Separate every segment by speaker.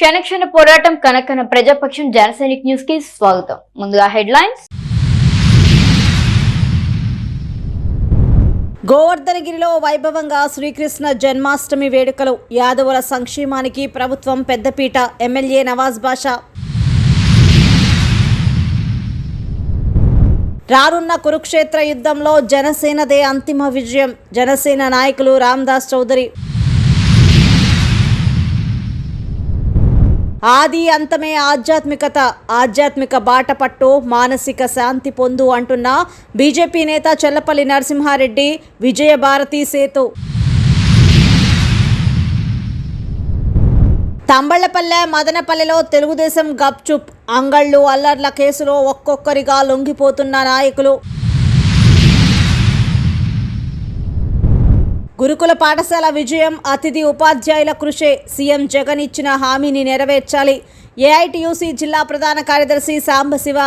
Speaker 1: క్షణ పోరాటం కనకన ప్రజాపక్షం జనసైనిక్ న్యూస్ కి స్వాగతం. ముందుగా హెడ్లైన్స్.
Speaker 2: గోవర్ధనగిరిలో వైభవంగా శ్రీకృష్ణ జన్మాష్టమి వేడుకలు. యాదవుల సంక్షేమానికి ప్రభుత్వం పెద్దపీట. ఎమ్మెల్యే నవాజ్ బాషా. రానున్న కురుక్షేత్ర యుద్ధంలో జనసేనదే అంతిమ విజయం. జనసేన నాయకులు రామదాస్ చౌదరి. ఆది అంతమే ఆధ్యాత్మికత. ఆధ్యాత్మిక బాట పట్టు, మానసిక శాంతి పొందు అంటున్న బీజేపీ నేత చెల్లపల్లి నరసింహారెడ్డి. విజయభారతి సేతు. తంబళ్లపల్లె మదనపల్లెలో తెలుగుదేశం గప్చుప్. అంగళ్ళు అల్లర్ల కేసులో ఒక్కొక్కరిగా లొంగిపోతున్న నాయకులు. గురుకుల పాఠశాల విజయం అతిథి ఉపాధ్యాయుల కృషే. సీఎం జగన్ ఇచ్చిన హామీని నెరవేర్చాలి. ఏఐటీయూసీ జిల్లా ప్రధాన కార్యదర్శి సాంబశివ.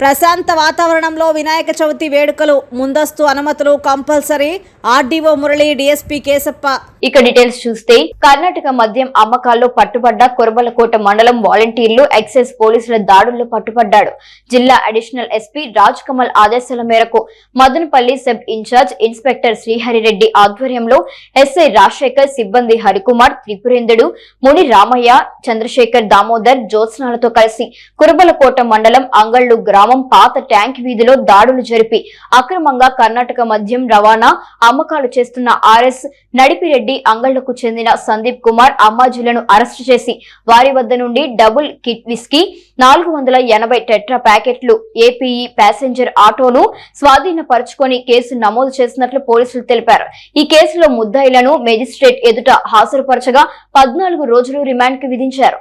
Speaker 2: ప్రశాంత వాతావరణంలో వినాయక చవితి వేడుకలు. ముందస్తు అనుమతులు compulsory. RDO Murali, DSP Keshappa.
Speaker 1: ఇక డీటెయిల్స్ చూస్తే, కర్ణాటక మద్యం అమ్మకాల్లో పట్టుబడ్డ కొరబలకోట మండలం వాలంటీర్లు ఎక్సైజ్ పోలీసుల దాడుల్లో పట్టుబడ్డాడు. జిల్లా అడిషనల్ ఎస్పీ రాజ్ కమల్ ఆదేశాల మేరకు Madanapalle sub in charge inspector Srihari Reddy ఆధ్వర్యంలో ఎస్ఐ రాజశేఖర్, సిబ్బంది హరికుమార్, త్రిపురేంద్రుడు, ముని రామయ్య, చంద్రశేఖర్, దామోదర్, జ్యోత్స్నాలతో కలిసి కురబలకోట మండలం అంగళ్లు గ్రామం పాత ట్యాంక్ వీధిలో దాడులు జరిపి అక్రమంగా కర్ణాటక మద్యం రవాణా, అమ్మకాలు చేస్తున్న ఆర్ఎస్ నడిపిరెడ్డి, అంగళ్లకు చెందిన సందీప్ కుమార్, అమ్మాజీలను అరెస్టు చేసి వారి వద్ద నుండి డబుల్ కిట్ విస్కీ, 480 టెట్రా ప్యాకెట్లు, ఏపీఈ ప్యాసింజర్ ఆటోను స్వాధీనపరుచుకొని కేసు నమోదు చేసినట్లు పోలీసులు తెలిపారు. ఈ కేసులో ముద్దాయిలను మేజిస్ట్రేట్ ఎదుట హాజరుపరచగా 14 రోజులు రిమాండ్ కు విధించారు.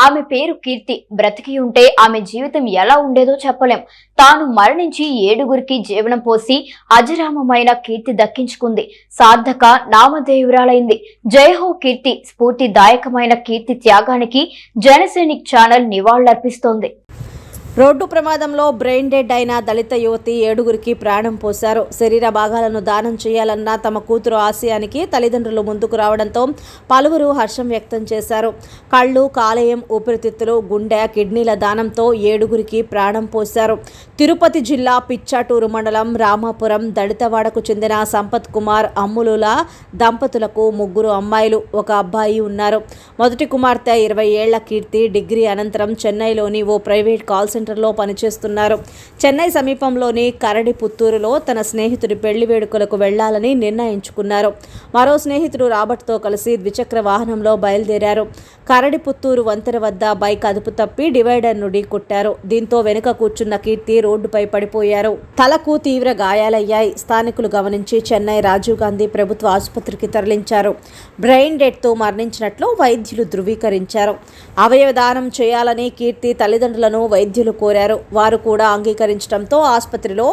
Speaker 1: ఆమె పేరు కీర్తి. బ్రతికి ఉంటే ఆమె జీవితం ఎలా ఉండేదో చెప్పలేం. తాను మరణించి 7గురికి జీవనం పోసి అజరామమైన కీర్తి దక్కించుకుంది. సార్థక నామధేయురాలైంది. జయహో కీర్తి. స్ఫూర్తిదాయకమైన కీర్తి త్యాగానికి జనసైనిక్ ఛానల్ నివాళులర్పిస్తోంది.
Speaker 2: రోడ్డు ప్రమాదంలో బ్రెయిన్ డెడ్ అయిన దళిత యువతి 7గురికి ప్రాణం పోశారు. శరీర భాగాలను దానం చేయాలన్న తమ కూతురు ఆశయానికి తల్లిదండ్రులు ముందుకు రావడంతో పలువురు హర్షం వ్యక్తం చేశారు. కళ్ళు, కాలేయం, ఊపిరితిత్తులు, గుండె, కిడ్నీల దానంతో 7గురికి ప్రాణం పోశారు. తిరుపతి జిల్లా పిచ్చాటూరు మండలం రామాపురం దళితవాడకు చెందిన సంపత్ కుమార్, అమ్ములుల దంపతులకు 3 అమ్మాయిలు, 1 అబ్బాయి ఉన్నారు. మొదటి కుమార్తె 20 ఏళ్ల కీర్తి డిగ్రీ అనంతరం చెన్నైలోని ఓ ప్రైవేట్ కాల్ సెంటర్లో పనిచేస్తున్నారు. చెన్నై సమీపంలోని కరడి పుత్తూరులో తన స్నేహితుడి పెళ్లి వేడుకలకు వెళ్లాలని నిర్ణయించుకున్నారు. మరో స్నేహితుడు రాబర్ట్తో కలిసి ద్విచక్ర వాహనంలో బయలుదేరారు. కరడి పుత్తూరు వంతెన వద్ద బైక్ అదుపు తప్పి డివైడర్ను ఢీకొట్టారు. దీంతో వెనుక కూర్చున్న కీర్తి రోడ్డుపై పడిపోయారు. తలకు తీవ్ర గాయాలయ్యాయి. స్థానికులు గమనించి చెన్నై రాజీవ్ గాంధీ ప్రభుత్వ ఆసుపత్రికి తరలించారు. బ్రెయిన్ డెడ్తో మరణించినట్లు వైద్యులు ధృవీకరించారు. అవయవ దానం చేయాలని కీర్తి తల్లిదండ్రులను వైద్యులు కోరారు. వారు కూడా అంగీకరించడంతో ఆసుపత్రిలో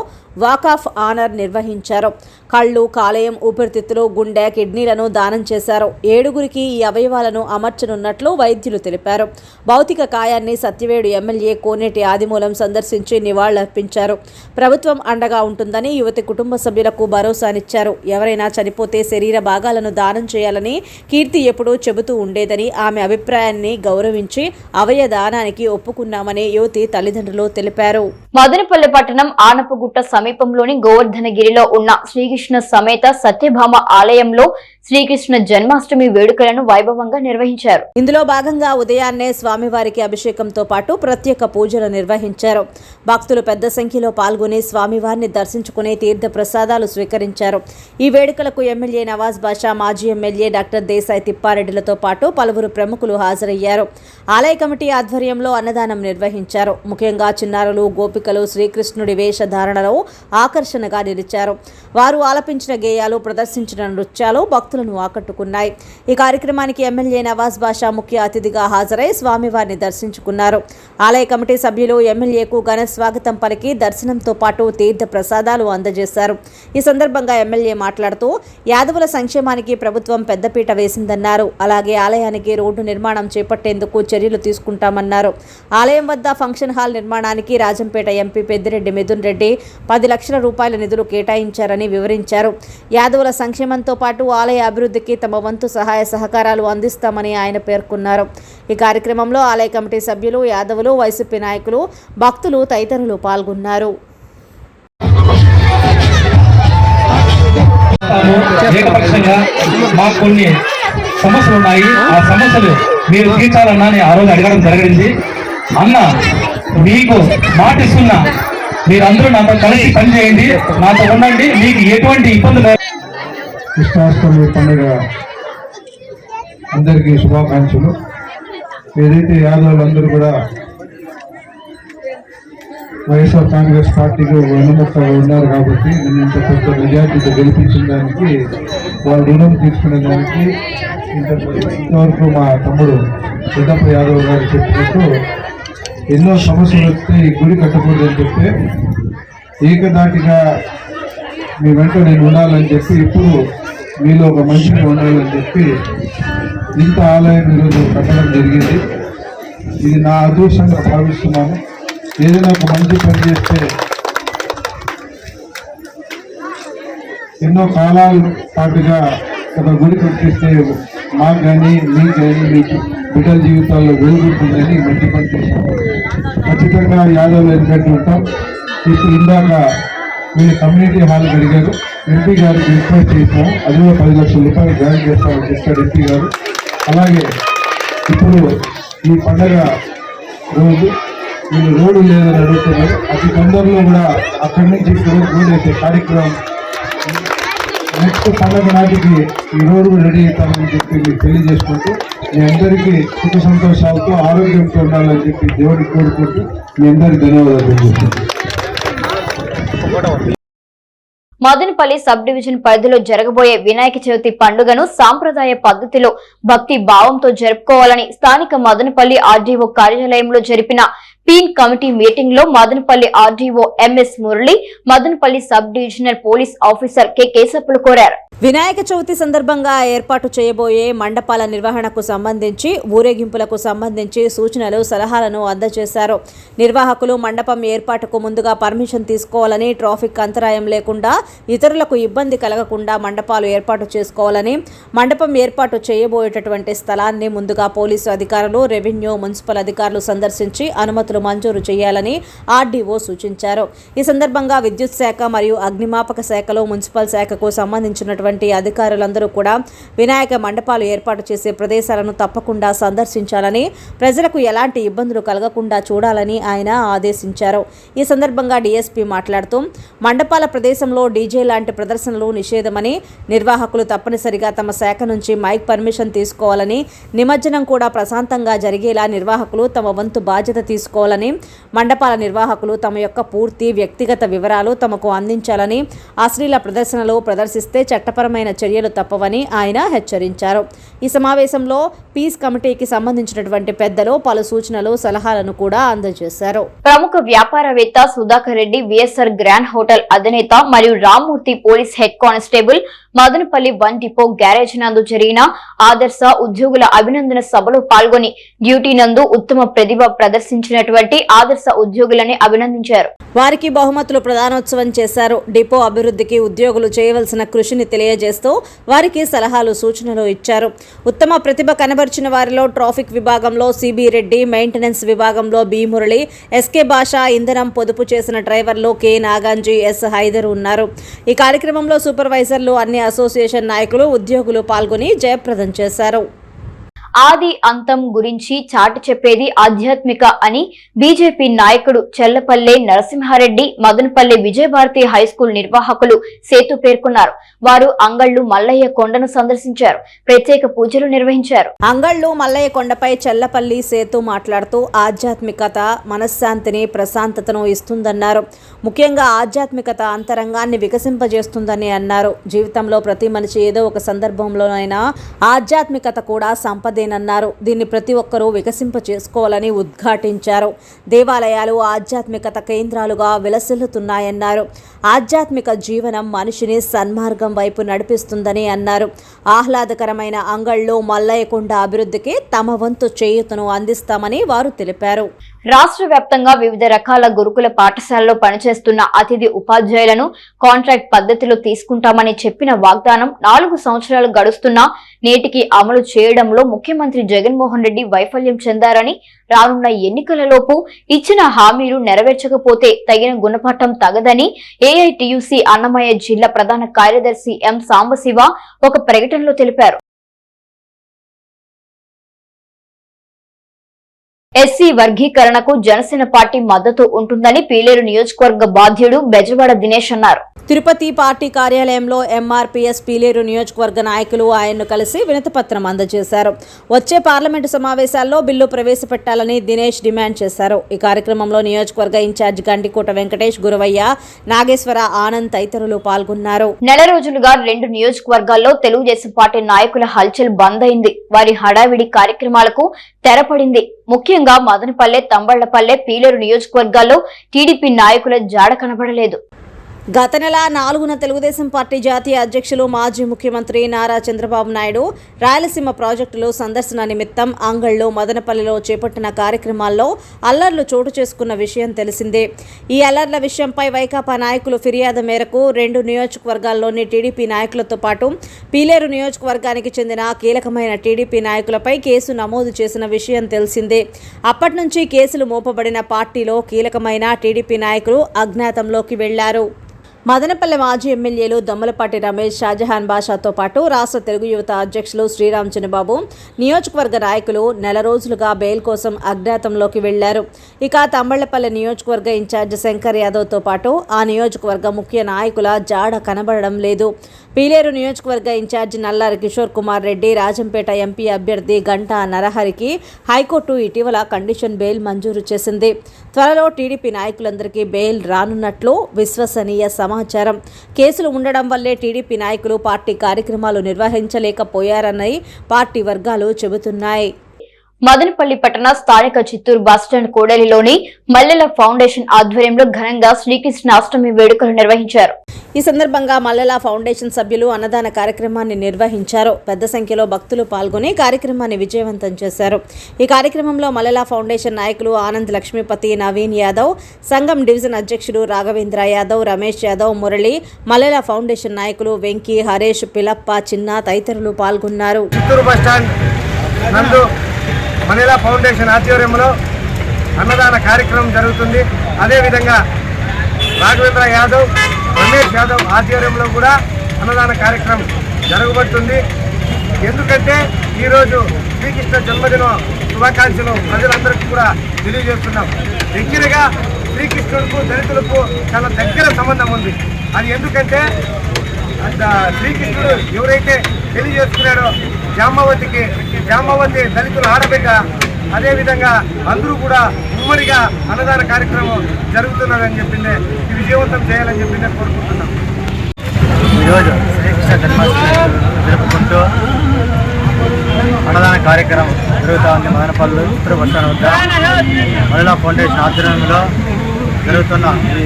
Speaker 2: వాక్ ఆఫ్ ఆనర్ నిర్వహించారు. కళ్ళు, కాలేయం, ఊపిరితిత్తులు, గుండె, కిడ్నీలను దానం చేశారు. 7గురికి ఈ అవయవాలను అమర్చనున్నట్లు వైద్యులు తెలిపారు. భౌతిక కాయాన్ని సత్యవేడు ఎమ్మెల్యే కోనేటి ఆదిమూలం సందర్శించి నివాళులర్పించారు. ప్రభుత్వం అండగా ఉంటుందని యువతి కుటుంబ సభ్యులకు భరోసానిచ్చారు. ఎవరైనా చనిపోతే శరీర భాగాలను దానం చేయాలని కీర్తి ఎప్పుడూ చెబుతూ ఉండేదని, ఆమె అభిప్రాయాన్ని గౌరవించి అవయవ దానానికి ఒప్పుకున్నామని యువతి తల్లిదండ్రులు తెలిపారు.
Speaker 1: మదనపల్లి పట్టణం ఆనపగుట్ట సమీపంలోని గోవర్ధనగిరిలో ఉన్న శ్రీకృష్ణ సమేత సత్యభామ ఆలయంలో శ్రీకృష్ణ జన్మాష్టమి వేడుకలను వైభవంగా నిర్వహించారు.
Speaker 2: ఇందులో భాగంగా ఉదయాన్నే స్వామివారికి అభిషేకంతో పాటు ప్రత్యేక పూజలు నిర్వహించారు. భక్తులు పెద్ద సంఖ్యలో పాల్గొని స్వామివారిని దర్శించుకుని తీర్థ ప్రసాదాలు స్వీకరించారు. ఈ వేడుకలకు ఎమ్మెల్యే నవాజ్ బాషా, మాజీ ఎమ్మెల్యే డాక్టర్ దేశాయ్ తిప్పారెడ్డిలతో పాటు పలువురు ప్రముఖులు హాజరయ్యారు. ఆలయ కమిటీ ఆధ్వర్యంలో అన్నదానం నిర్వహించారు. ముఖ్యంగా చిన్నారులు, గోపికలు శ్రీకృష్ణుడి వేషధారణలో ఆకర్షణగా నిలిచారు. వారు ఆలపించిన గేయాలు, ప్రదర్శించిన నృత్యాలు భక్తులు భక్తులను ఆకట్టుకున్నాయి. ఈ కార్యక్రమానికి ఎమ్మెల్యే నవాజ్ బాషా ముఖ్య అతిథిగా హాజరై స్వామివారిని దర్శించుకున్నారు. ఆలయ కమిటీ సభ్యులు ఎమ్మెల్యేకు ఘన స్వాగతం పలికి దర్శనంతో పాటు తీర్థ ప్రసాదాలు అందజేశారు. ఈ సందర్భంగా ఎమ్మెల్యే మాట్లాడుతూ యాదవుల సంక్షేమానికి ప్రభుత్వం పెద్దపీట వేసిందన్నారు. అలాగే ఆలయానికి రోడ్డు నిర్మాణం చేపట్టేందుకు చర్యలు తీసుకుంటామన్నారు. ఆలయం వద్ద ఫంక్షన్ హాల్ నిర్మాణానికి రాజంపేట ఎంపీ పెద్దిరెడ్డి మిథున్ రెడ్డి 10 లక్షల రూపాయల నిధులు కేటాయించారని వివరించారు. యాదవుల సంక్షేమంతో పాటు ఆలయ అభివృద్ధికి తమ వంతు సహాయ సహకారాలు అందిస్తామని ఆయన పేర్కొన్నారు. ఈ కార్యక్రమంలో ఆలయ కమిటీ సభ్యులు, యాదవులు, వైసీపీ నాయకులు, భక్తులు తదితరులు పాల్గొన్నారు.
Speaker 3: ఏకపక్షంగా మాకు కొన్ని సమస్యలు ఉన్నాయి, ఆ సమస్యలు మీరు తీర్చాలన్నా ఆ రోజు అడగడం జరిగింది. అన్న మీకు మాటిస్తున్నా, మీరందరూ నాతో కలిసి పనిచేయండి, నాతో ఉండండి, మీకు ఎటువంటి ఇబ్బందులు.
Speaker 4: కృష్ణాష్టమి పండుగ అందరికీ శుభాకాంక్షలు. ఏదైతే యాదవులందరూ కూడా వైఎస్ఆర్ కాంగ్రెస్ పార్టీకి వెనుముక్కగా ఉన్నారు కాబట్టి నన్ను ఇంత పెద్ద మెజార్టీతో గెలిపించిన దానికి, వాళ్ళ రుణం తీసుకునే దానికి ఇంతవరకు మా తమ్ముడు సిద్ధప్ప యాదవ్ గారు చెప్పినట్టు ఎన్నో సమస్యలు వస్తే ఈ గుడి కట్టకూడదని చెప్పి ఏకదాటిగా మీ వెంట నేను ఉండాలని చెప్పి, ఇప్పుడు మీలో ఒక మనిషిని ఉండాలని చెప్పి ఇంత ఆలయం ఈరోజు కట్టడం జరిగింది. ఇది నా అదృష్టంగా భావిస్తున్నాను. ఏదైనా ఒక మంచి పని చేస్తే ఎన్నో కాలాల పాటుగా ఒక గుడి కట్టిస్తే మాకు కానీ మీకు కానీ మీకు బిడ్డల జీవితాల్లో వెలుగుతుందని మంచి పని చేశాం. ఖచ్చితంగా యాదవ్లు ఎందుకంటూ ఉంటాం. ఇప్పుడు ఇందాక మీరు కమ్యూనిటీ హాల్ అడిగారు, ఎంపీ గారికి రిక్వెస్ట్ చేసాం, అది కూడా 10 లక్షల రూపాయలు జాయిన్ చేస్తామని చెప్పారు ఎంపీ గారు. అలాగే ఇప్పుడు ఈ పండగ రోజు వీళ్ళు రోడ్డు లేదని అడుగుతున్నారు. అతి తొందరలో కూడా అక్కడి నుంచి ఇప్పుడు రోడ్డు వేసే కార్యక్రమం నెక్స్ట్ పండగ నాటికి ఈ రోడ్డు రెడీ అవుతామని చెప్పి మీకు తెలియజేసుకుంటూ, మీ అందరికీ సుఖ సంతోషాలతో ఆరోగ్యంతో ఉండాలని చెప్పి దేవుడికి కోరుకుంటూ మీ అందరికీ ధన్యవాదాలు తెలుపుతున్నాను.
Speaker 1: మదనపల్లి సబ్ డివిజన్ పరిధిలో జరగబోయే వినాయక చవితి పండుగను సాంప్రదాయ పద్ధతిలో భక్తి భావంతో జరుపుకోవాలని స్థానిక మదనపల్లి ఆర్డీఓ కార్యాలయంలో జరిపిన పీన్ కమిటీ మీటింగ్ లో Madanapalle RDO MS Murali, Madanapalle sub divisional police officer K Keshapulu కోరారు.
Speaker 2: వినాయక చవితి సందర్భంగా ఏర్పాటు చేయబోయే మండపాల నిర్వహణకు సంబంధించి, ఊరేగింపులకు సంబంధించి సూచనలు, సలహాలను అందజేశారు. నిర్వాహకులు మండపం ఏర్పాటుకు ముందుగా పర్మిషన్ తీసుకోవాలని, ట్రాఫిక్ అంతరాయం లేకుండా, ఇతరులకు ఇబ్బంది కలగకుండా మండపాలు ఏర్పాటు చేసుకోవాలని, మండపం ఏర్పాటు చేయబోయేటటువంటి స్థలాన్ని ముందుగా పోలీసు అధికారులు, రెవెన్యూ, మున్సిపల్ అధికారులు సందర్శించి అనుమతులు మంజూరు చేయాలని ఆర్డీఓ సూచించారు. ఈ సందర్భంగా విద్యుత్ శాఖ మరియు అగ్నిమాపక శాఖలో మున్సిపల్ శాఖకు సంబంధించినటువంటి అధికారులందరూ కూడా వినాయక మండపాలు ఏర్పాటు చేసే ప్రదేశాలను తప్పకుండా సందర్శించాలని, ప్రజలకు ఎలాంటి ఇబ్బందులు కలగకుండా చూడాలని ఆయన ఆదేశించారు. ఈ సందర్భంగా డీఎస్పీ మాట్లాడుతూ మండపాల ప్రదేశంలో డీజే లాంటి ప్రదర్శనలు నిషేధమని, నిర్వాహకులు తప్పనిసరిగా తమ శాఖ నుంచి మైక్ పర్మిషన్ తీసుకోవాలని, నిమజ్జనం కూడా ప్రశాంతంగా జరిగేలా నిర్వాహకులు తమ వంతు బాధ్యత తీసుకోవాలని, మండపాల నిర్వాహకులు తమ యొక్క పూర్తి వ్యక్తిగత వివరాలు తమకు అందించాలని, అశ్లీల ప్రదర్శనలు ప్రదర్శిస్తే చట్టపరమైన చర్యలు తప్పవని ఆయన హెచ్చరించారు. ఈ సమావేశంలో పీస్ కమిటీకి సంబంధించినటువంటి పెద్దలు పలు సూచనలు, సలహాలను కూడా అందజేశారు.
Speaker 1: ప్రముఖ వ్యాపారవేత్త Sudhakar Reddy, VSR grand hotel అధినేత మరియు Rammurthy police head constable Madanapalle 1 depot garage నందు జరిగిన ఆదర్శ ఉద్యోగుల అభినందన సభలో పాల్గొని డ్యూటీ నందు ఉత్తమ ప్రతిభ ప్రదర్శించినటువంటి ఆదర్శ ఉద్యోగులని అభినందించారు.
Speaker 2: వారికి బహుమతులు ప్రదానోత్సవం చేశారు. డిపో అభివృద్ధికి ఉద్యోగులు చేయవలసిన కృషిని తెలియజేస్తూ వారికి సలహాలు, సూచనలు ఇచ్చారు. ఉత్తమ ప్రతిభ కనబర్చిన వారిలో ట్రాఫిక్ విభాగంలో సిబి రెడ్డి, మెయింటెనెన్స్ విభాగంలో బి మురళి, ఎస్కే భాష, ఇంధనం పొదుపు చేసిన డ్రైవర్లు కె నాగాంజీ, ఎస్ హైదర్ ఉన్నారు. ఈ కార్యక్రమంలో సూపర్వైజర్లు, అన్ని అసోసియేషన్ నాయకులు, ఉద్యోగులు పాల్గొని జయప్రదం చేశారు.
Speaker 1: ఆది అంతం గురించి చాటి చెప్పేది ఆధ్యాత్మిక అని బీజేపీ నాయకుడు చెల్లపల్లె నరసింహారెడ్డి మదనపల్లె విజయభారతి హైస్కూల్ నిర్వాహకులు సేతు పేర్కొన్నారు. వారు అంగళ్లు మల్లయ్య కొండను సందర్శించారు. ప్రత్యేక పూజలు నిర్వహించారు.
Speaker 2: అంగళ్లు మల్లయ్య కొండపై చెల్లపల్లి సేతు మాట్లాడుతూ ఆధ్యాత్మికత మనశ్శాంతిని ప్రశాంతతను ఇస్తుందన్నారు. ముఖ్యంగా ఆధ్యాత్మికత అంతరంగాన్ని వికసింపజేస్తుందని అన్నారు. జీవితంలో ప్రతి మనిషి ఏదో ఒక సందర్భంలోనైనా ఆధ్యాత్మికత కూడా సంపదేనన్నారు. దీన్ని ప్రతి ఒక్కరూ వికసింప చేసుకోవాలని ఉద్ఘాటించారు. దేవాలయాలు ఆధ్యాత్మికత కేంద్రాలుగా విలసిల్లుతున్నాయన్నారు. ఆధ్యాత్మిక జీవనం మనిషిని సన్మార్గం వైపు నడిపిస్తుందని అన్నారు. ఆహ్లాదకరమైన అంగళ్ళు మల్లయ్య కొండ అభివృద్ధికి తమ వంతు చేయూతను అందిస్తామని వారు తెలిపారు.
Speaker 1: రాష్ట్ర వ్యాప్తంగా వివిధ రకాల గురుకుల పాఠశాలలో పనిచేస్తున్న అతిథి ఉపాధ్యాయులను కాంట్రాక్ట్ పద్ధతిలో తీసుకుంటామని చెప్పిన వాగ్దానం 4 సంవత్సరాలు గడుస్తున్నా నేటికి అమలు చేయడంలో ముఖ్యమంత్రి జగన్మోహన్ రెడ్డి వైఫల్యం చెందారని, రానున్న ఎన్నికలలోపు ఇచ్చిన హామీలు నెరవేర్చకపోతే తగిన గుణపాఠం తగదని ఏఐటియుసి అన్నమయ్య జిల్లా ప్రధాన కార్యదర్శి ఎం సాంబశివ ఒక ప్రకటనలో తెలిపారు. ఎస్సీ వర్గీకరణకు జనసేన పార్టీ మద్దతు ఉంటుందని పీలేరు నియోజకవర్గ బాధ్యుడు బెజవాడ దినేష్ అన్నారు.
Speaker 2: తిరుపతి పార్టీ కార్యాలయంలో ఎంఆర్పీఎస్ పీలేరు నియోజకవర్గ నాయకులు ఆయన్ను కలిసి వినతిపత్రం అందజేశారు. వచ్చే పార్లమెంటు సమావేశాల్లో బిల్లు ప్రవేశపెట్టాలని దినేష్ డిమాండ్ చేశారు. ఈ కార్యక్రమంలో నియోజకవర్గ ఇన్ఛార్జ్ గండికోట వెంకటేష్, గురవయ్య, నాగేశ్వర, ఆనంద్ తదితరులు పాల్గొన్నారు.
Speaker 1: నెల రోజులుగా 2 నియోజకవర్గాల్లో తెలుగుదేశం పార్టీ నాయకుల హల్చల్ బంద్ అయింది. వారి హడావిడి కార్యక్రమాలకు తెరపడింది. ముఖ్యంగా మదనపల్లె, తంబళ్లపల్లె, పీలేరు నియోజకవర్గాల్లో టీడీపీ నాయకుల జాడ కనబడలేదు.
Speaker 2: గత నెల 4న తెలుగుదేశం పార్టీ జాతీయ అధ్యక్షులు మాజీ ముఖ్యమంత్రి నారా చంద్రబాబు నాయుడు రాయలసీమ ప్రాజెక్టులు సందర్శన నిమిత్తం అంగళ్లు, మదనపల్లిలో చేపట్టిన కార్యక్రమాల్లో అల్లర్లు చోటు చేసుకున్న విషయం తెలిసిందే. ఈ అల్లర్ల విషయంపై వైకాపా నాయకులు ఫిర్యాదు మేరకు 2 నియోజకవర్గాల్లోని టీడీపీ నాయకులతో పాటు పీలేరు నియోజకవర్గానికి చెందిన కీలకమైన టీడీపీ నాయకులపై కేసు నమోదు చేసిన విషయం తెలిసిందే. అప్పటి నుంచి కేసులు మోపబడిన పార్టీలో కీలకమైన టీడీపీ నాయకులు అజ్ఞాతంలోకి వెళ్లారు. మదనపల్లె మాజీ ఎమ్మెల్యేలు దమ్మలపాటి రమేష్, షాజహాన్ బాషాతో పాటు రాష్ట్ర తెలుగు యువత అధ్యక్షులు శ్రీరామ్ చిన్నబాబు, నియోజకవర్గ నాయకులు నెల రోజులుగా బెయిల్ కోసం అజ్ఞాతంలోకి వెళ్లారు. ఇక తంబళ్లపల్లె నియోజకవర్గ ఇన్ఛార్జ్ శంకర్ యాదవ్తో పాటు ఆ నియోజకవర్గ ముఖ్య నాయకుల జాడ కనబడడం లేదు. పీలేరు నియోజకవర్గ ఇన్ఛార్జ్ నల్లారి కిషోర్ కుమార్ రెడ్డి, రాజంపేట ఎంపీ అభ్యర్థి గంటా నరహరికి హైకోర్టు ఇటీవల కండిషన్ బెయిల్ మంజూరు చేసింది. త్వరలో టీడీపీ నాయకులందరికీ బెయిల్ రానున్నట్లు విశ్వసనీయ సమాచారం. కేసులు ఉండడం వల్లే టీడీపీ నాయకులు పార్టీ కార్యక్రమాలు నిర్వహించలేకపోయారని పార్టీ వర్గాలు చెబుతున్నాయి.
Speaker 1: మదనపల్లి పట్టణ స్థానిక చిత్తూరు బస్టాండ్ కూడలిలోని మల్లెల ఫౌండేషన్ ఆధ్వర్యంలో ఘనంగా శ్రీకృష్ణాష్టమి వేడుకలు నిర్వహించారు.
Speaker 2: ఈ సందర్భంగా మల్లెల ఫౌండేషన్ సభ్యులు అన్నదాన కార్యక్రమాన్ని నిర్వహించారు. పెద్ద సంఖ్యలో భక్తులు పాల్గొని కార్యక్రమాన్ని విజయవంతం చేశారు. ఈ కార్యక్రమంలో మల్లెల ఫౌండేషన్ నాయకులు ఆనంద్ లక్ష్మీపతి, నవీన్ యాదవ్, సంఘం డివిజన్ అధ్యక్షుడు రాఘవేంద్ర యాదవ్, రమేష్ యాదవ్, మురళి, మల్లెల ఫౌండేషన్ నాయకులు వెంకీ, హరేష్, పిలప్ప, చిన్న తదితరులు పాల్గొన్నారు.
Speaker 5: మల్లెల ఫౌండేషన్ ఆధ్వర్యంలో అన్నదాన కార్యక్రమం జరుగుతుంది. అదేవిధంగా రాఘవేంద్ర యాదవ్, రమేష్ యాదవ్ ఆధ్వర్యంలో కూడా అన్నదాన కార్యక్రమం జరగబడుతుంది. ఎందుకంటే ఈరోజు శ్రీకృష్ణ జన్మదిన శుభాకాంక్షలు ప్రజలందరికీ కూడా తెలియజేస్తున్నాం. దగ్గరగా శ్రీకృష్ణుడికి దళితులకు చాలా దగ్గర సంబంధం ఉంది. అది ఎందుకంటే శ్రీకృష్ణుడు ఎవరైతే పెళ్లి చేసుకున్నాడో జాంబవతి దళితుల ఆడబిడ్డ, అదేవిధంగా అందరూ కూడా ఉమ్మడిగా అన్నదాన కార్యక్రమం జరుగుతున్నదని చెప్పిందే ఈ విజయవంతం చేయాలని చెప్పిందే కోరుకుంటున్నాం.
Speaker 6: ఈరోజు శ్రీకృష్ణ జన్మాష్టమి జరుపుకుంటూ అన్నదాన కార్యక్రమం జరుగుతూ ఉంది. మదనపల్లి ఉత్తర బస్టాండ్ వద్ద మల్లెల ఫౌండేషన్ ఆధ్వర్యంలో జరుగుతున్న ఈ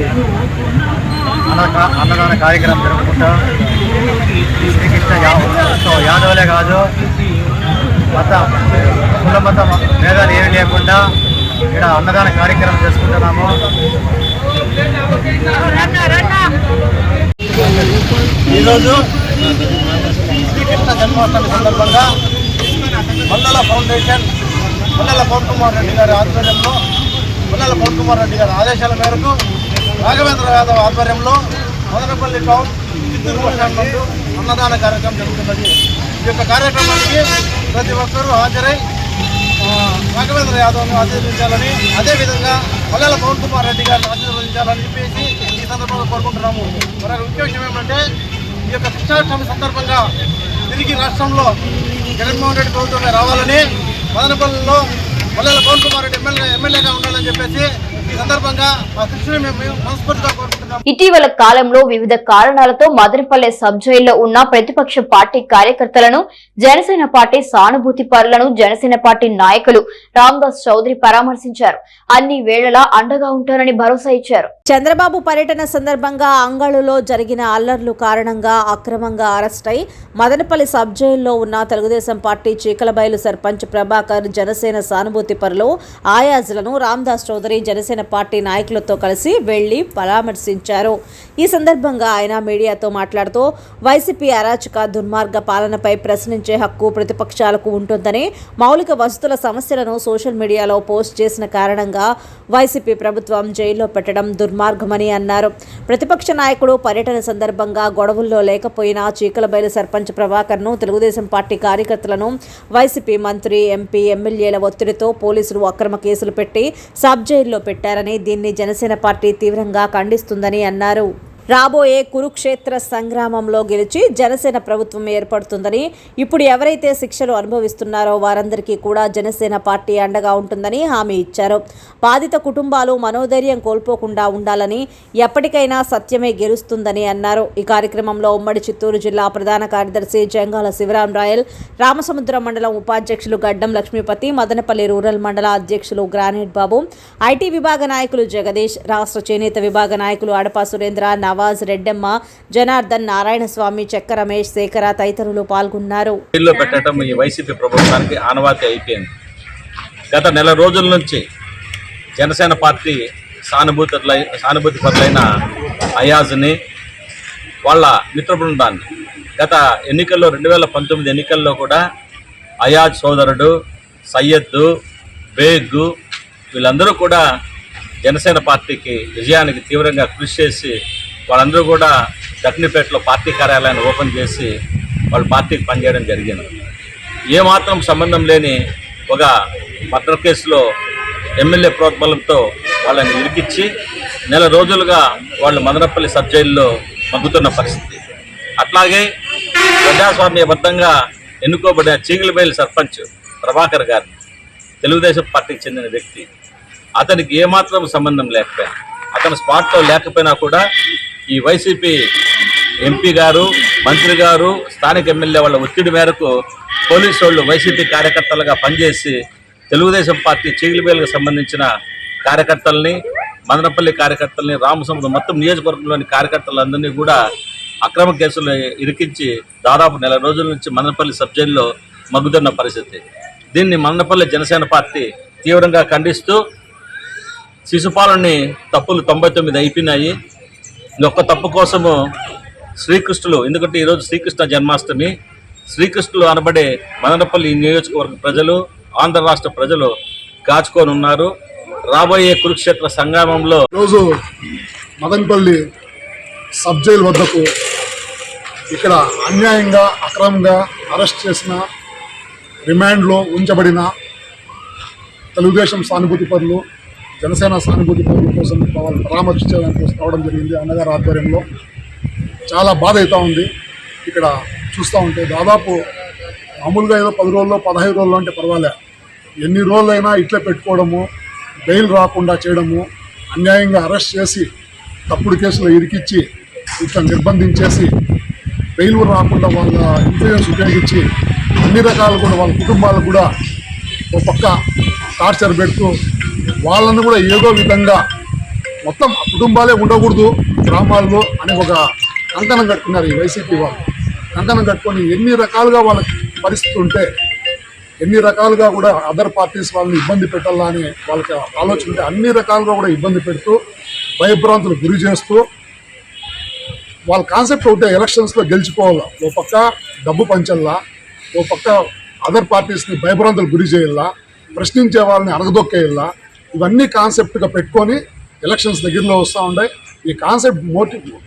Speaker 6: అన్నదాన కార్యక్రమం జరుపుకుంటూ శ్రీకృష్ణ యాదవులే కాదు, కుల మత భేదాలు ఏమీ లేకుండా ఇక్కడ అన్నదాన కార్యక్రమం చేసుకుంటున్నాము. ఈరోజు శ్రీకృష్ణ జన్మాష్టమి సందర్భంగా మల్లెల ఫౌండేషన్ మల్లెల పవన్ కుమార్ రెడ్డి గారి ఆధ్వర్యంలో, మల్లెల పవన్ కుమార్ రెడ్డి గారి ఆదేశాల మేరకు రాఘవేంద్ర యాదవ్ ఆధ్వర్యంలో మదనపల్లి టౌన్ చిత్తూరు బస్టాండ్ నందు అన్నదాన కార్యక్రమం జరుగుతున్నది. ఈ యొక్క కార్యక్రమానికి ప్రతి ఒక్కరూ హాజరై రాఘవేంద్ర యాదవ్ను ఆశీర్వదించాలని, అదేవిధంగా పల్లెల పవన్ కుమార్ రెడ్డి గారిని ఆశీర్వదించాలని చెప్పేసి ఈ సందర్భంగా కోరుకుంటున్నాము. మరొక ముఖ్య విషయం ఏమంటే, ఈ యొక్క కృష్ణాష్టమి సందర్భంగా తిరిగి రాష్ట్రంలో జగన్మోహన్ రెడ్డి ప్రభుత్వమే రావాలని, మదనపల్లిలో పల్లెల పవన్ కుమార్ రెడ్డి ఎమ్మెల్యేగా ఉండాలని చెప్పేసి ఈ సందర్భంగా ఆ కృష్ణుని మేము మనస్ఫూర్తిగా కోరుకుంటున్నాము.
Speaker 1: ఇటీవల కాలంలో వివిధ కారణాలతో మదనపల్లె సబ్ జైల్లో ఉన్న ప్రతిపక్ష పార్టీ కార్యకర్తలను, జనసేన పార్టీ సానుభూతి పరులను జనసేన పార్టీ నాయకులు రామదాస్ చౌదరి పరామర్శించారు. అన్ని వేళలా అండగా ఉంటారని భరోసా ఇచ్చారు.
Speaker 2: చంద్రబాబు పర్యటన సందర్భంగా అంగళులో జరిగిన అల్లర్లు కారణంగా అక్రమంగా అరెస్టై మదనపల్లి సబ్ జైల్లో ఉన్న తెలుగుదేశం పార్టీ చీకలబైలు సర్పంచ్ ప్రభాకర్, జనసేన సానుభూతి పరులు ఆయాజులను రామదాస్ చౌదరి జనసేన పార్టీ నాయకులతో కలిసి వెళ్లి పరామర్శించారు. ఈ సందర్భంగా ఆయన మీడియాతో మాట్లాడుతూ వైసీపీ అరాచక దుర్మార్గ పాలనపై ప్రశ్నించే హక్కు ప్రతిపక్షాలకు ఉంటుందని, మౌలిక వసతుల సమస్యలను సోషల్ మీడియాలో పోస్ట్ చేసిన కారణంగా వైసీపీ ప్రభుత్వం జైల్లో పెట్టడం దుర్మార్గమని అన్నారు. ప్రతిపక్ష నాయకుడు పర్యటన సందర్భంగా గొడవల్లో లేకపోయినా చీకలబైలు సర్పంచ్ ప్రభాకర్ను, తెలుగుదేశం పార్టీ కార్యకర్తలను వైసీపీ మంత్రి, ఎంపీ, ఎమ్మెల్యేల ఒత్తిడితో పోలీసులు అక్రమ కేసులు పెట్టి సబ్ జైల్లో పెట్టారని, దీన్ని జనసేన పార్టీ తీవ్రంగా ఖండిస్తుందని అన్నారు. రాబోయే కురుక్షేత్ర సంగ్రామంలో గెలిచి జనసేన ప్రభుత్వం ఏర్పడుతుందని, ఇప్పుడు ఎవరైతే శిక్షలు అనుభవిస్తున్నారో వారందరికీ కూడా జనసేన పార్టీ అండగా ఉంటుందని హామీ ఇచ్చారు. బాధిత కుటుంబాలు మనోధైర్యం కోల్పోకుండా ఉండాలని, ఎప్పటికైనా సత్యమే గెలుస్తుందని అన్నారు. ఈ కార్యక్రమంలో ఉమ్మడి చిత్తూరు జిల్లా ప్రధాన కార్యదర్శి జంగాల శివరాం రాయల్, రామసముద్రం మండలం ఉపాధ్యక్షులు గడ్డం లక్ష్మీపతి, మదనపల్లి రూరల్ మండల అధ్యక్షులు గ్రానైట్ బాబు, ఐటీ విభాగ నాయకులు జగదీష్, రాష్ట్ర చేనేత విభాగ నాయకులు అడపా సురేంద్ర, నవాజ్, రెడ్డమ్మ, జనార్దన్, నారాయణ స్వామి, చెక్క రమేష్, శేఖర తదితరులు పాల్గొన్నారు.
Speaker 7: జైల్లో పెట్టడం ఈ వైసీపీ ప్రభుత్వానికి ఆనవాయితీ అయిపోయింది. గత నెల రోజుల నుంచి జనసేన పార్టీ సానుభూతి పరులైన అయాజ్ని, వాళ్ళ మిత్ర బృందాన్ని గత ఎన్నికల్లో 2019 ఎన్నికల్లో కూడా అయాజ్ సోదరుడు, సయ్యద్, బేగ్ వీళ్ళందరూ కూడా జనసేన పార్టీకి విజయానికి తీవ్రంగా కృషి చేసి వాళ్ళందరూ కూడా దక్షిణపేటలో పార్టీ కార్యాలయాన్ని ఓపెన్ చేసి వాళ్ళ పార్టీకి పనిచేయడం జరిగింది. ఏమాత్రం సంబంధం లేని ఒక మర్డర్ కేసులో ఎమ్మెల్యే ప్రోద్బలంతో వాళ్ళని ఇరికిచ్చి నెల రోజులుగా వాళ్ళు మదనపల్లి సబ్ జైల్లో మగ్గుతున్న పరిస్థితి. అట్లాగే ప్రజాస్వామ్యబద్ధంగా ఎన్నుకోబడిన చీకలబైలు సర్పంచ్ ప్రభాకర్ గారిని, తెలుగుదేశం పార్టీకి చెందిన వ్యక్తి, అతనికి ఏమాత్రం సంబంధం లేకపోయినా, అతను స్పాట్లో లేకపోయినా కూడా ఈ వైసీపీ ఎంపీ గారు, మంత్రి గారు, స్థానిక ఎమ్మెల్యే వాళ్ళ ఒత్తిడి మేరకు పోలీసు వాళ్ళు వైసీపీ కార్యకర్తలుగా పనిచేసి తెలుగుదేశం పార్టీ చీగిలిబేలకు సంబంధించిన కార్యకర్తల్ని, మదనపల్లి కార్యకర్తల్ని, రామసముద్రం మొత్తం నియోజకవర్గంలోని కార్యకర్తలందరినీ కూడా అక్రమ కేసులు ఇరికించి దాదాపు నెల రోజుల నుంచి మదనపల్లి సబ్ జైల్లో మగ్గుతున్న పరిస్థితి. దీన్ని మదనపల్లి జనసేన పార్టీ తీవ్రంగా ఖండిస్తూ, శిశుపాలని తప్పులు 99 అయిపోయినాయి. ఒక్క తప్పు కోసము శ్రీకృష్ణులు, ఎందుకంటే ఈరోజు శ్రీకృష్ణ జన్మాష్టమి, శ్రీకృష్ణులు అనబడే మదనపల్లి నియోజకవర్గ ప్రజలు, ఆంధ్ర రాష్ట్ర ప్రజలు కాచుకొని ఉన్నారు. రాబోయే కురుక్షేత్ర సంగ్రామంలో
Speaker 8: ఈరోజు మదనపల్లి సబ్ జైలు వద్దకు ఇక్కడ అన్యాయంగా, అక్రమంగా అరెస్ట్ చేసిన, రిమాండ్లో ఉంచబడిన తెలుగుదేశం సానుభూతి పరులు, జనసేన సానుభూతి పరుల కోసం వాళ్ళు పరామర్శించడానికి రావడం జరిగింది. అన్నగారి ఆధ్వర్యంలో చాలా బాధ అవుతూ ఉంది. ఇక్కడ చూస్తూ ఉంటే దాదాపు మామూలుగా ఏదో 10 రోజుల్లో 15 రోజుల్లో అంటే పర్వాలే, ఎన్ని రోజులైనా ఇట్లా పెట్టుకోవడము, బెయిల్ రాకుండా చేయడము, అన్యాయంగా అరెస్ట్ చేసి తప్పుడు కేసులో ఇరికిచ్చి ఇట్లా నిర్బంధించేసి బెయిల్ రాకుండా వాళ్ళ ఇన్ఫ్లుయెన్స్ ఉపయోగించి అన్ని రకాలు కూడా వాళ్ళ కుటుంబాలకు కూడా ఒక పక్క టార్చర్ పెడుతూ వాళ్ళను కూడా ఏదో విధంగా మొత్తం కుటుంబాలే ఉండకూడదు గ్రామాల్లో అని ఒక కంకణం కట్టుకున్నారు ఈ వైసీపీ వాళ్ళు. కంకణం కట్టుకొని ఎన్ని రకాలుగా వాళ్ళకి పరిస్థితి ఉంటే, ఎన్ని రకాలుగా కూడా అదర్ పార్టీస్ వాళ్ళని ఇబ్బంది పెట్టాలా అని వాళ్ళకి ఆలోచన ఉంటే అన్ని రకాలుగా కూడా ఇబ్బంది పెడుతూ, భయభ్రాంతులు గురి చేస్తూ, వాళ్ళ కాన్సెప్ట్ ఒకటే, ఎలక్షన్స్లో గెలిచిపోవాలా, ఓ పక్క డబ్బు పంచల్లా, ఓ పక్క అదర్ పార్టీస్ని భయభ్రాంతులు గురి చేయాలా, ప్రశ్నించే వాళ్ళని అణగదొక్కేయాలా, ఇవన్నీ కాన్సెప్ట్గా పెట్టుకొని ఎలక్షన్స్ దగ్గరలో వస్తూ ఉన్నాయి. ఈ కాన్సెప్ట్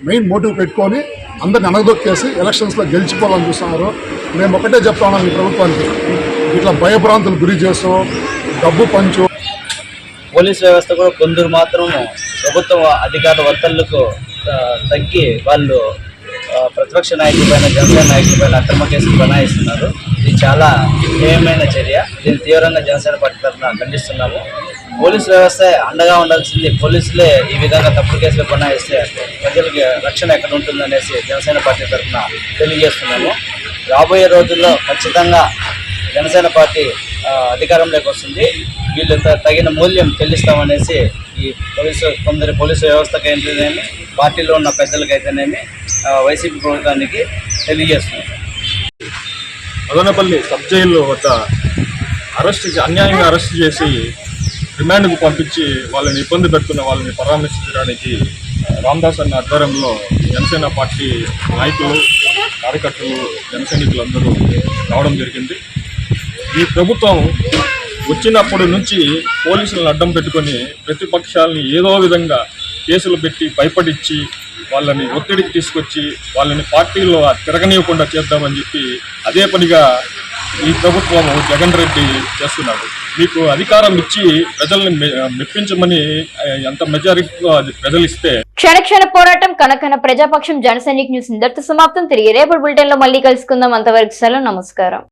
Speaker 8: మెయిన్ మోటివ్ పెట్టుకొని అందరిని అనగదొక్కేసి ఎలక్షన్స్లో గెలిచిపోవాలని చూస్తున్నారు. మేము ఒకటే చెప్తా ఉన్నాం ఈ ప్రభుత్వానికి, ఇట్లా భయభ్రాంతులు గురి చేస్తూ డబ్బు పంచు.
Speaker 9: పోలీస్ వ్యవస్థ కూడా కొందరు మాత్రం ప్రభుత్వ అధికారుల ఒత్తిళ్లకు తగ్గి వాళ్ళు ప్రతిపక్ష నాయకుల పైన, జనసేన నాయకుల పైన అక్రమ కేసులు బనాయిస్తున్నారు. ఇది చాలా హేయమైన చర్య. దీన్ని తీవ్రంగా జనసేన పార్టీ తరఫున ఖండిస్తున్నాము. పోలీసు వ్యవస్థ అండగా ఉండాల్సింది. పోలీసులే ఈ విధంగా తప్పుడు కేసులు బనాయిస్తే ప్రజలకి రక్షణ ఎక్కడ ఉంటుందనేసి జనసేన పార్టీ తరఫున తెలియజేస్తున్నాము. రాబోయే రోజుల్లో ఖచ్చితంగా జనసేన పార్టీ అధికారంలోకి వస్తుంది. వీళ్ళు తగిన మూల్యం చెల్లిస్తామనేసి ఈ కొందరి పోలీసు వ్యవస్థకైతేనేమి, పార్టీలో ఉన్న పెద్దలకైతేనేమి, వైసీపీ ప్రభుత్వానికి తెలియజేస్తున్నారు.
Speaker 10: మదనపల్లి సబ్ జైలు వద్ద అన్యాయంగా అరెస్ట్ చేసి రిమాండ్కు పంపించి వాళ్ళని ఇబ్బంది పెడుతున్న వాళ్ళని పరామర్శించడానికి రామదాస్ అన్న ఆధ్వర్యంలో జనసేన పార్టీ నాయకులు, కార్యకర్తలు, జనసైనికులందరూ రావడం జరిగింది. ఈ ప్రభుత్వం వచ్చినప్పటి నుంచి పోలీసులను అడ్డం పెట్టుకొని ప్రతిపక్షాలని ఏదో విధంగా కేసులు పెట్టి భయపడిచ్చి వాళ్ళని ఒత్తిడికి తీసుకొచ్చి వాళ్ళని పార్టీలో తిరగనీయకుండా చేద్దామని చెప్పి అదే పనిగా ఈ ప్రభుత్వం జగన్ రెడ్డి చేస్తున్నాడు. మీకు అధికారం ఇచ్చి ప్రజల్ని మెప్పించమని ఎంత మెజారిటీలో అది ప్రజలు ఇస్తే.
Speaker 1: క్షణ పోరాటం కనకన ప్రజాపక్షం జనసైనిక్ న్యూస్ ఇంతటితో సమాప్తం. తిరిగి రేపటి బులెటిన్ లో మళ్ళీ కలుసుకుందాం. అంతవరకు సెలవు. నమస్కారం.